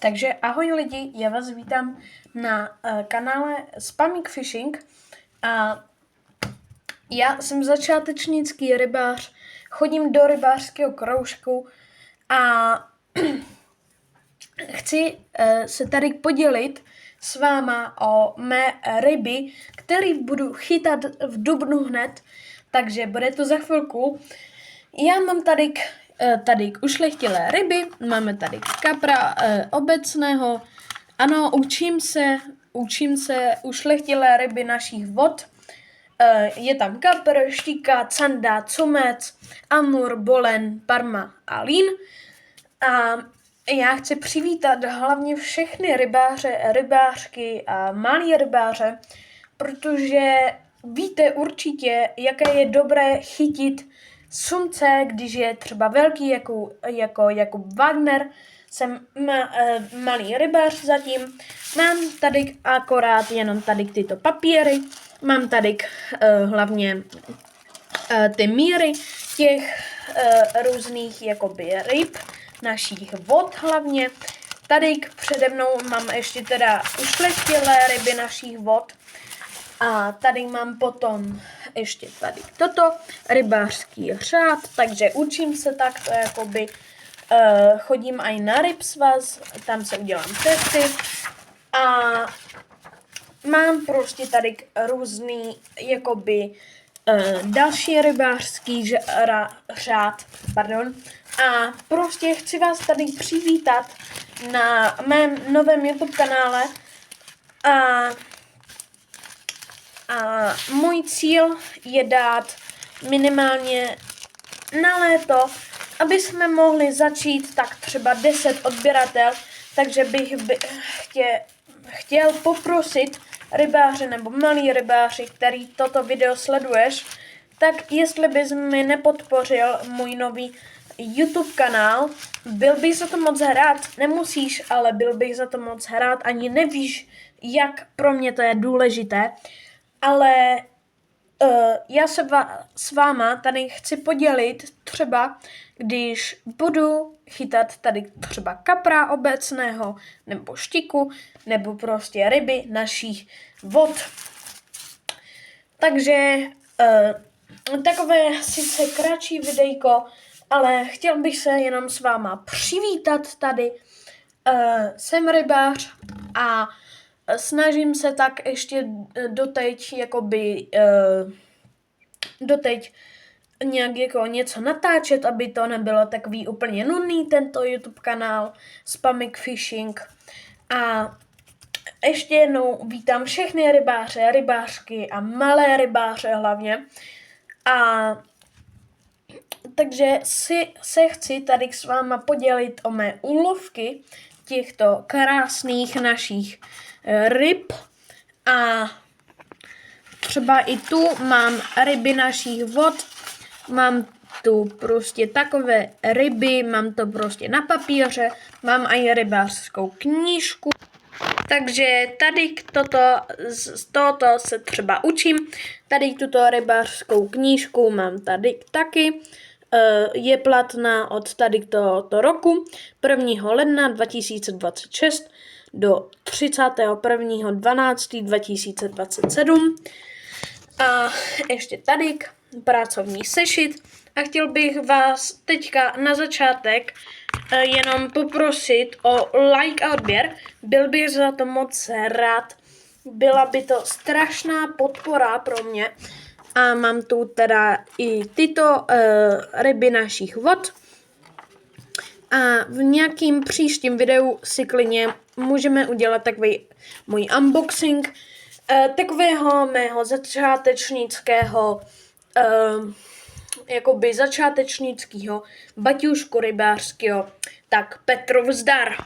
Takže ahoj lidi, já vás vítám na kanále Spamik Fishing a já jsem začátečnický rybář, chodím do rybářského kroužku a chci se tady podělit s váma o mé ryby, které budu chytat v dubnu hned, takže bude to za chvilku. Já mám tady ušlechtilé ryby, máme tady kapra obecného, ano, učím se ušlechtilé ryby našich vod. Je tam kapr, štíka, canda, cumec, amur, bolen, parma a lín. A já chci přivítat hlavně všechny rybáře, rybářky a malí rybáře, protože víte určitě, jaké je dobré chytit sumce, když je třeba velký, jako Jakub Wagner. Jsem malý rybář zatím. Mám tady akorát jenom tady tyto papíry. Mám tady hlavně ty míry těch různých jakoby ryb, našich vod hlavně. Tady přede mnou mám ještě teda ušlechtilé ryby našich vod. A tady mám potom ještě tady toto, rybářský řád, takže učím se takto, jakoby chodím i na rybsvaz, tam se udělám testy a mám prostě tady různý, jakoby další rybářský řád, a prostě chci vás tady přivítat na mém novém YouTube kanále a můj cíl je dát minimálně na léto, aby jsme mohli začít tak třeba 10 odběratel, takže bych chtěl poprosit rybáře nebo malí rybáři, který toto video sleduješ, tak jestli bys mi nepodpořil můj nový YouTube kanál, byl bych za to moc rád, nemusíš, ale byl bych za to moc rád, ani nevíš, jak pro mě to je důležité. Ale já se s váma tady chci podělit třeba, když budu chytat tady třeba kapra obecného, nebo štiku, nebo prostě ryby našich vod. Takže takové sice kratší videjko, ale chtěl bych se jenom s váma přivítat tady. Jsem rybář a snažím se tak ještě doteď nějak jako něco natáčet, aby to nebylo takový úplně nudný, tento YouTube kanál Spamik Fishing. A ještě jednou vítám všechny rybáře, rybářky a malé rybáře hlavně. A takže se chci tady s váma podělit o mé úlovky těchto krásných našich ryb a třeba i tu mám ryby našich vod, mám tu prostě takové ryby, mám to prostě na papíře, mám i rybářskou knížku, takže tady z tohoto se třeba učím, tady tuto rybářskou knížku mám tady taky, je platná od tady tohoto roku, 1. ledna 2026 do 31.12.2027. A ještě tady pracovní sešit. A chtěl bych vás teďka na začátek jenom poprosit o like a odběr. Byl bych za to moc rád. Byla by to strašná podpora pro mě. A mám tu teda i tyto ryby našich vod. A v nějakým příštím videu si klidně můžeme udělat takový můj unboxing takového mého začátečnického baťušku rybářského. Tak Petrov zdar!